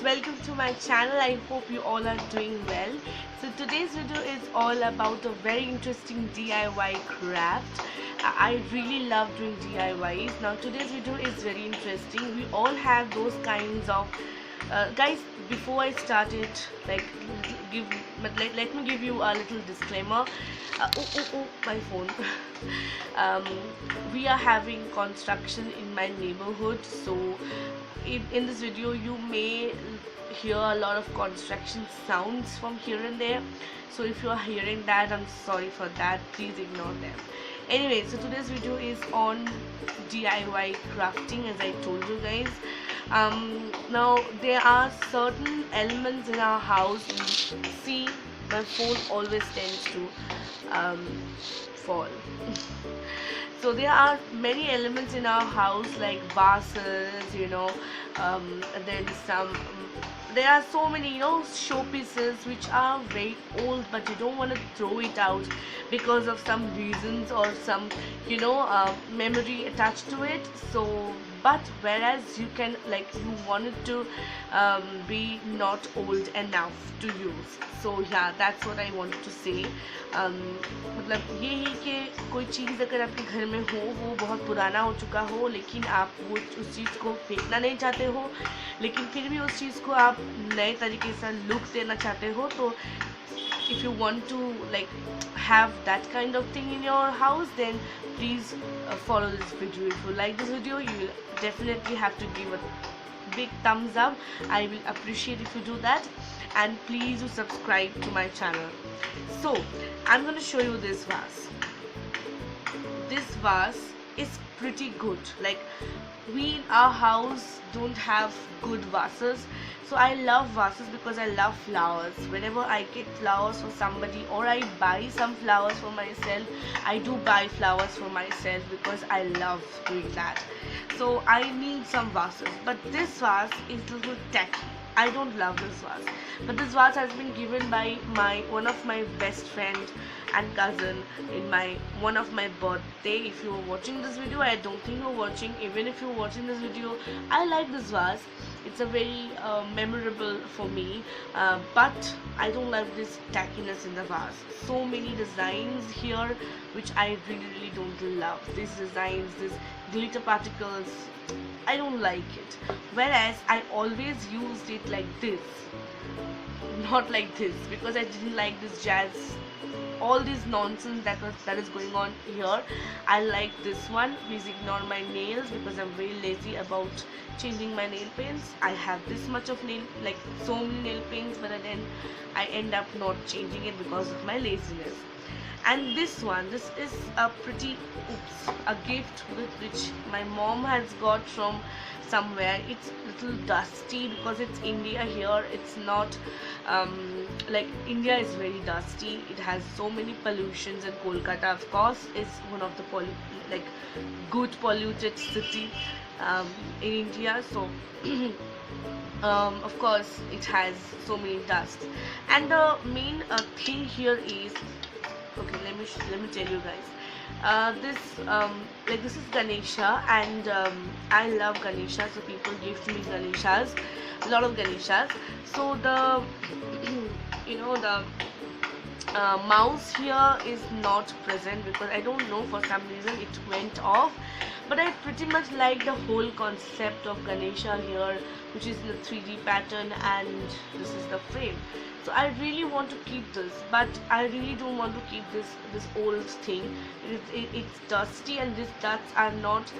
welcome to my channel. I hope you all are doing well. So today's video is all about a very interesting DIY craft. I really love doing DIYs. Now today's video is very interesting. We all have those kinds of guys. Before I start it, let me give you a little disclaimer. My phone. We are having construction in my neighborhood, so in this video you may hear a lot of construction sounds from here and there. So if you are hearing that, I'm sorry for that, please ignore them. Anyway, so today's video is on DIY crafting, as I told you guys. Now there are certain elements in our house. See, my phone always tends to fall. So there are many elements in our house, like vases, then there are so many showpieces which are very old, but you don't want to throw it out because of some reasons or some memory attached to it. So but whereas you can, you want it to be not old enough to use. So yeah, that's what I wanted to say. मतलब ये है कि कोई चीज़ अगर आपके घर में हो, वो बहुत पुराना हो चुका हो, लेकिन आप वो उस चीज़ को फेंकना नहीं चाहते हो, लेकिन फिर भी उस चीज़ को आप नए तरीके से लुक देना चाहते हो. तो if you want to have that kind of thing in your house, then please follow this video. If you like this video, you will definitely have to give a big thumbs up. I will appreciate if you do that, and please do subscribe to my channel. So I'm going to show you this vase. This vase is pretty good. We in our house don't have good vases. So I love vases because I love flowers. Whenever I get flowers for somebody, or I buy some flowers for myself, I do buy flowers for myself because I love doing that. So I need some vases, but this vase is a little tacky. I don't love this vase, but this vase has been given by one of my best friend and cousin in one of my birthday. If you are watching this video, I don't think you're watching. Even if you're watching this video, I like this vase. It's a very memorable for me, but I don't like this tackiness in the vase. So many designs here which I really don't love. These designs, these glitter particles, I don't like it. Whereas I always used it like this, not like this, because I didn't like this jazz, all this nonsense that is going on here. I like this one. Please ignore my nails because I'm very lazy about changing my nail paints. I have this much of so many nail paints, but then I end up not changing it because of my laziness. And this one, this is a a gift which my mom has got from somewhere. It's a little dusty because it's India. Here it's not India is very dusty. It has so many pollutions, and Kolkata, of course, is one of the good polluted city in India. So of course it has so many dust. And the main thing here is, okay, let me tell you guys. This is Ganesha, and I love Ganesha, so people gift me Ganeshas, a lot of Ganeshas. So the the mouse here is not present because I don't know, for some reason it went off. But I pretty much like the whole concept of Ganesha here, which is in the 3D pattern, and this is the frame. So I really want to keep this, but I really don't want to keep this old thing. It's dusty, and these dusts are not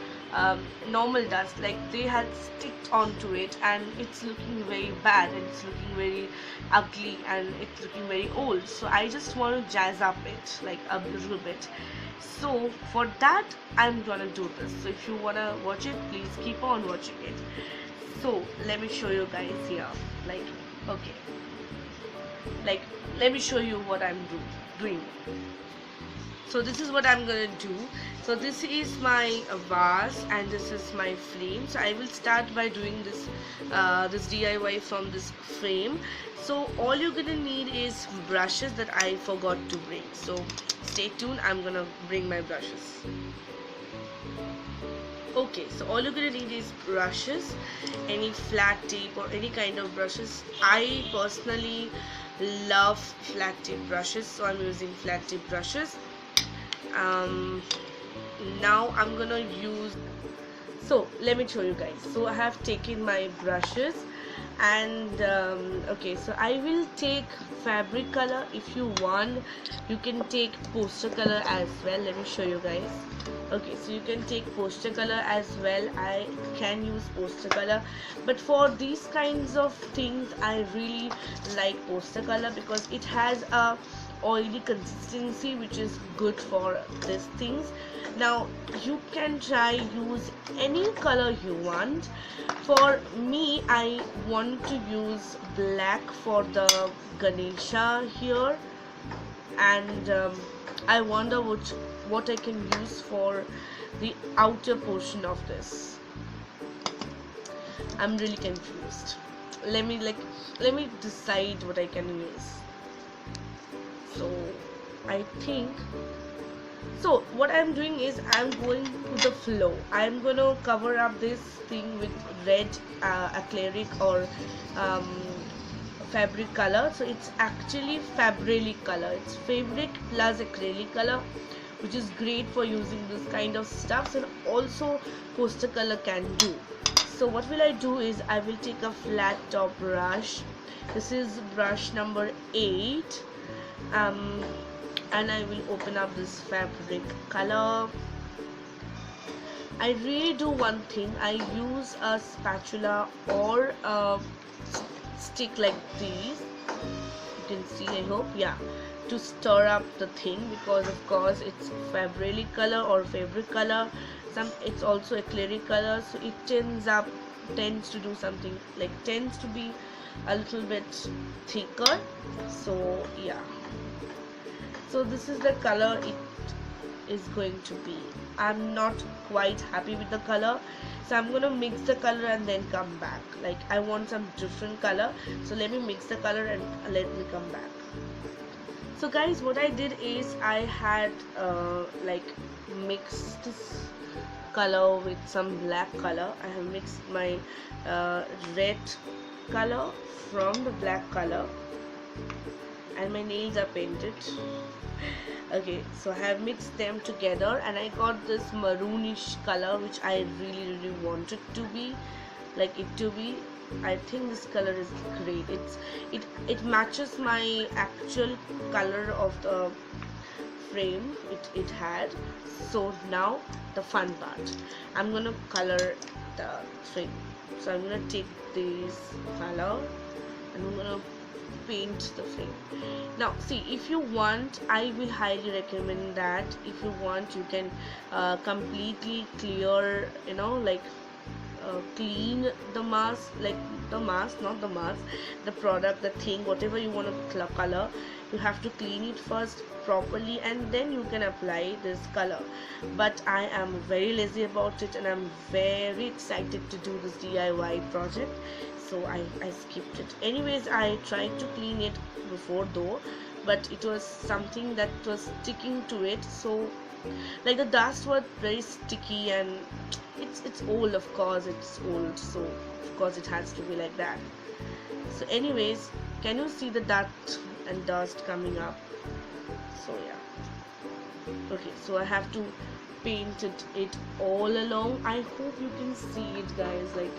normal dust. They had sticked onto it, and it's looking very bad, and it's looking very ugly, and it's looking very old. So I just want to jazz up it a little bit. So for that, I'm gonna do this. So if you wanna watch it, please keep on watching it. So let me show you guys here. Okay, let me show you what I'm doing. So this is what I'm gonna do. So this is my vase, and this is my frame. So I will start by doing this DIY from this frame. So all you're gonna need is brushes that I forgot to bring. So stay tuned, I'm gonna bring my brushes. Okay, so all you're gonna need is brushes, any flat tip or any kind of brushes. I personally love flat tip brushes, so I'm using flat tip brushes. um, Now I'm gonna use, so let me show you guys. So I have taken my brushes, and okay, so I will take fabric color. If you want, you can take poster color as well. Let me show you guys. Okay, so you can take poster color as well. I can use poster color, but for these kinds of things I really like poster color because it has a oily consistency which is good for these things. Now you can try use any color you want. For me, I want to use black for the Ganesha here, and I wonder what I can use for the outer portion of this. I'm really confused. Let me decide what I can use. So I think, so what I'm doing is I'm going to the flow. I'm gonna cover up this thing with red acrylic or um, fabric color. So it's actually fabric color. It's fabric plus acrylic color, which is great for using this kind of stuff, and also poster color can do. So what will I do is I will take a flat top brush. This is brush number 8, and I will open up this fabric color. I really do one thing. I use a spatula or a stick like these. You can see, I hope, yeah, to stir up the thing, because of course it's fabric color or fabric color. It's also acrylic color, so it tends to do something like tends to be a little bit thicker. So yeah, so this is the color it is going to be. I'm not quite happy with the color, so I'm gonna mix the color and then come back. Like, I want some different color, so let me mix the color and let me come back. So guys, what I did is I had like mixed this color with some black color. I have mixed my red color from the black color, and my nails are painted. Okay, so I have mixed them together and I got this maroonish color, which I really wanted to be like it to be. I think this color is great. It matches my actual color of the frame it had. So now the fun part, I'm gonna color the frame. So I'm gonna take this color and I'm gonna paint the frame. Now see, if you want, I will highly recommend that if you want, you can completely clear, like clean the mask, like the mask, not the mask, the product, the thing, whatever you want to color. You have to clean it first properly and then you can apply this color. But I am very lazy about it and I'm very excited to do this DIY project, so I skipped it. Anyways, I tried to clean it before though, but it was something that was sticking to it, so like the dust was very sticky, and it's old, of course it's old, so of course it has to be like that. So anyways, can you see the dust and dust coming up? So yeah, okay, so I have to paint it all along. I hope you can see it, guys, like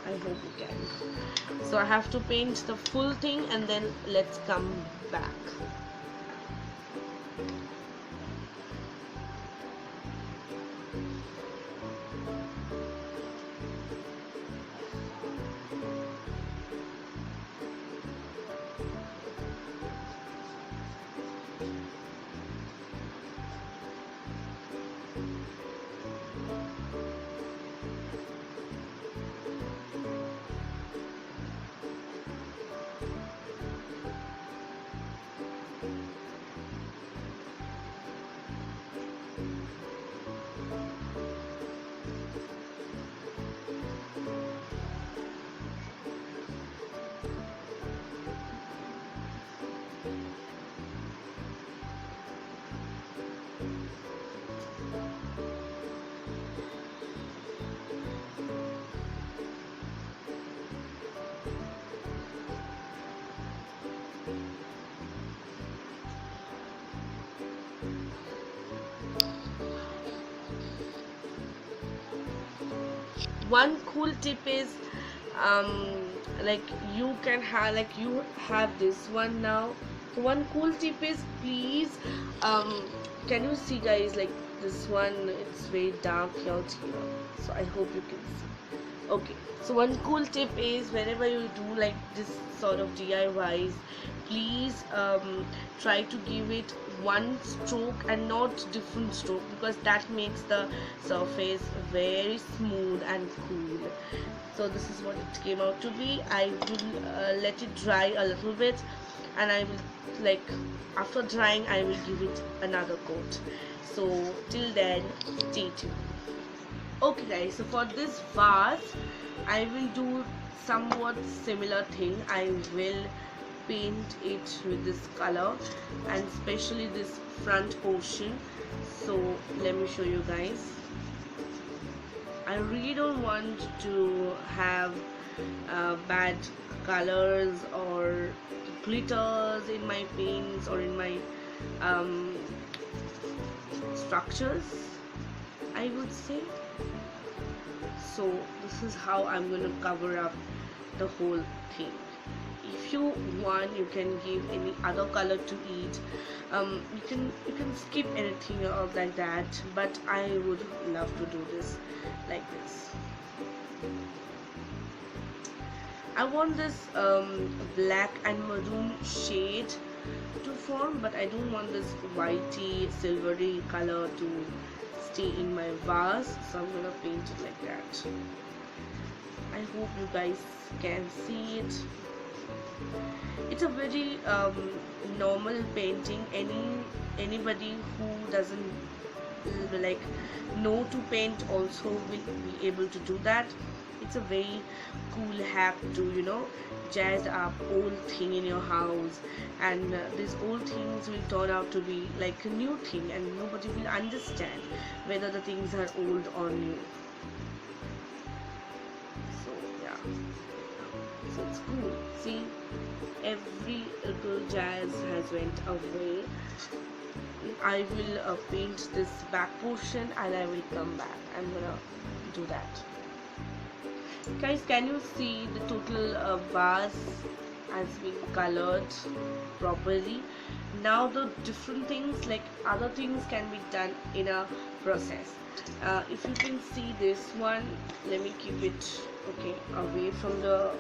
I hope you can. So I have to paint the full thing and then let's come back. one cool tip is um, like you can have, like you have this one now. So one cool tip is, please, can you see guys, like this one, it's very dark out here, so I hope you can see. Okay, so one cool tip is, whenever you do like this sort of DIYs, please try to give it one stroke and not different stroke, because that makes the surface very smooth and cool. So this is what it came out to be. I will let it dry a little bit, and I will, like after drying, I will give it another coat. So till then, stay tuned. Okay guys, so for this vase I will do somewhat similar thing. I will paint it with this color, and especially this front portion. So let me show you guys. I really don't want to have bad colors or glitters in my paints or in my structures, I would say. So this is how I'm going to cover up the whole thing. If you want, you can give any other color to it. You can skip anything or like that, but I would love to do this like this. I want this black and maroon shade to form, but I don't want this whitey silvery color to stay in my vase, so I'm gonna paint it like that. I hope you guys can see it. It's a very normal painting. Anybody who doesn't like know to paint also will be able to do that. It's a very cool hack to jazz up old thing in your house, and these old things will turn out to be like a new thing, and nobody will understand whether the things are old or new. So yeah, so it's cool. See, every little jazz has went away. I will paint this back portion, and I will come back. I'm gonna do that. Guys, can you see the total vase has been colored properly? Now the different things, like other things, can be done in a process. If you can see this one, let me keep it away from the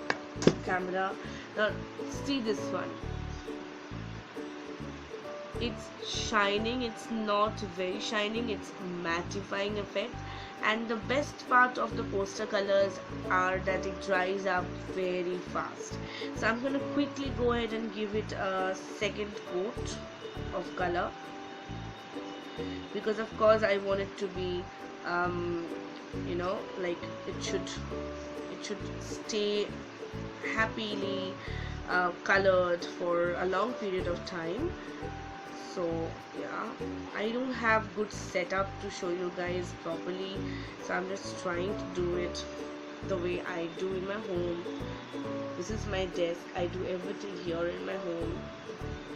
camera. Now see this one. It's shining. It's not very shining. It's mattifying effect. And the best part of the poster colors are that it dries up very fast. So I'm going to quickly go ahead and give it a second coat of color, because of course I want it to be like it should stay happily colored for a long period of time. So yeah, I don't have good setup to show you guys properly, so I'm just trying to do it the way I do in my home. This is my desk. I do everything here in my home.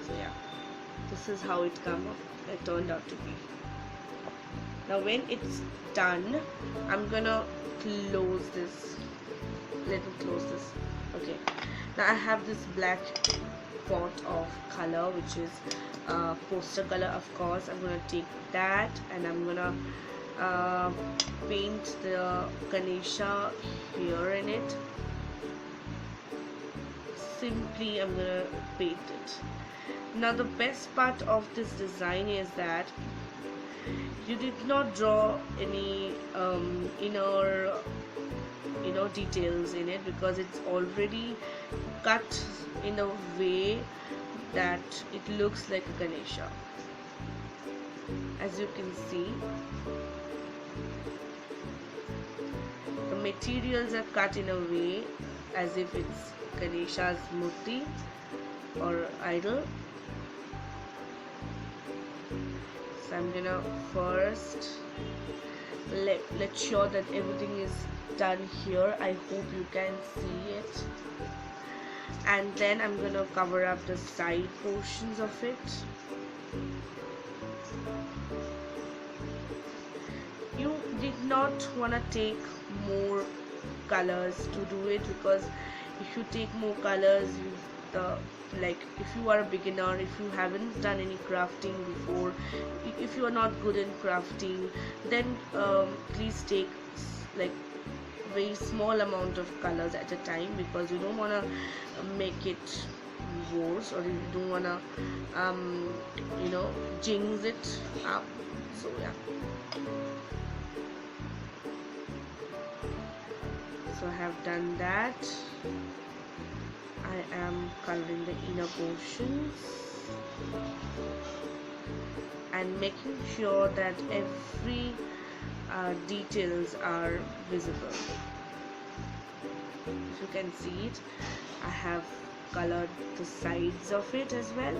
So yeah, this is how it turned out to be. Now when it's done, I'm gonna close this. Let me close this. Okay, now I have this black pot of color, which is poster color, of course. I'm gonna take that, and I'm gonna paint the Ganesha here in it. Simply I'm gonna paint it. Now the best part of this design is that you did not draw any inner details in it, because it's already cut in a way that it looks like a Ganesha. As you can see, the materials are cut in a way as if it's Ganesha's murti or idol. So I'm gonna first let sure that everything is done here. I hope you can see it. And then I'm gonna cover up the side portions of it. You did not want to take more colors to do it, because if you take more colors, like if you are a beginner, if you haven't done any crafting before, if you are not good in crafting, then please take like very small amount of colors at a time, because you don't want to make it worse, or you don't want to jinx it up. So yeah, so I have done that. I am coloring the inner portions and making sure that every details are visible. If you can see it, I have colored the sides of it as well.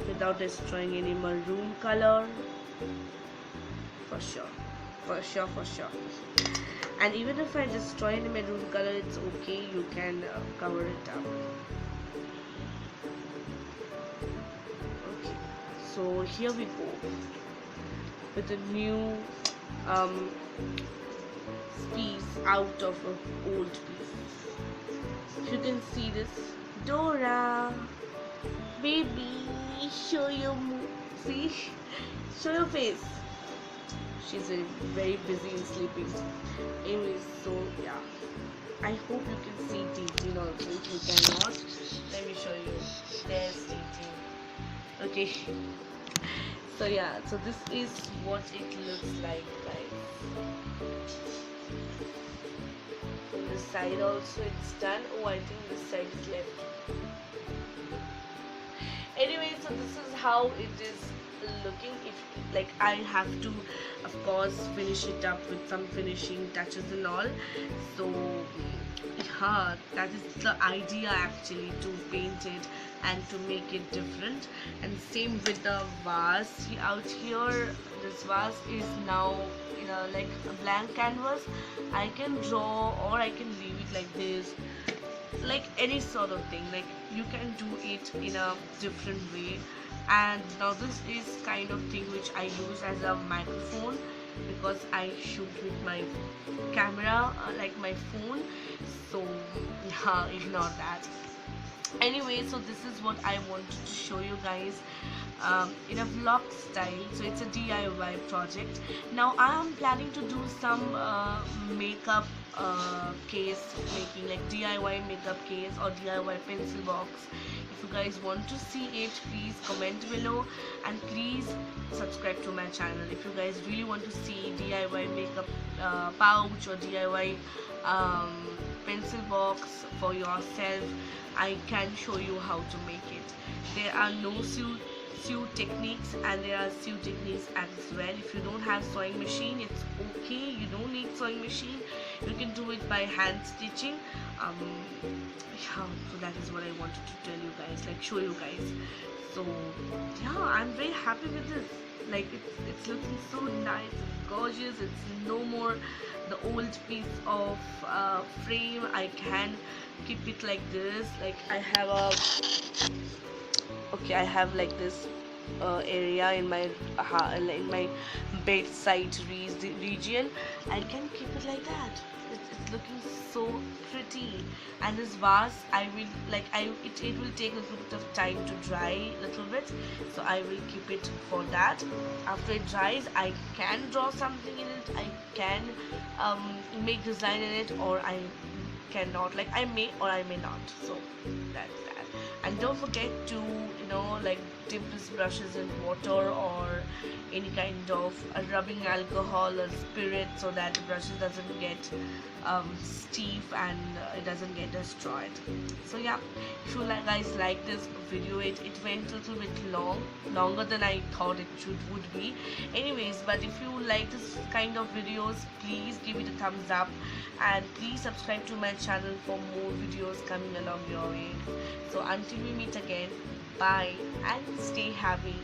Without destroying any maroon color, for sure. And even if I destroy any maroon color, it's okay, you can cover it up. Okay, so here we go with a new piece out of an old piece. If you can see this, Dora, baby, show your show your face. She's very busy in sleeping. Anyways, so yeah, I hope you can see Tintin also. If you cannot, let me show you. There's Tintin. Okay. So yeah, so this is what it looks like, guys. On this side also it's done. Oh, I think this side is left. Anyway, so this is how it is looking. If like I have to of course finish it up with some finishing touches and all, so yeah, that is the idea actually, to paint it and to make it different. And same with the vase out here. This vase is now like a blank canvas. I can draw or I can leave it like this, like any sort of thing, like you can do it in a different way. And now this is kind of thing which I use as a microphone, because I shoot with my camera like my phone, so yeah, ignore that. Anyway, so this is what I wanted to show you guys in a vlog style. So it's a DIY project. Now I am planning to do some makeup case making, like DIY makeup case or DIY pencil box. If you guys want to see it, please comment below, and please subscribe to my channel. If you guys really want to see DIY makeup pouch or DIY pencil box for yourself, I can show you how to make it. There are no sew techniques, and there are sew techniques as well. If you don't have sewing machine, it's okay, you don't need sewing machine, you can do it by hand stitching. Yeah, so that is what I wanted to tell you guys, like show you guys. So yeah, I'm very happy with this. Like it's looking so nice and gorgeous. It's no more the old piece of frame. I can keep it like this. Like I have like this area in my bedside region. I can keep it like that. It's looking so pretty. And this vase, it will take a little bit of time to dry a little bit, so I will keep it for that. After it dries, I can draw something in it, I can make design in it, or I cannot, like I may or I may not. So that's that. And don't forget to like dip these brushes in water or any kind of rubbing alcohol or spirit, so that the brushes doesn't get stiff and it doesn't get destroyed. So yeah, if you guys like this video, it went a little bit longer than I thought it would be. Anyways, but if you like this kind of videos, please give it a thumbs up, and please subscribe to my channel for more videos coming along your way. So until we meet again, bye and stay happy.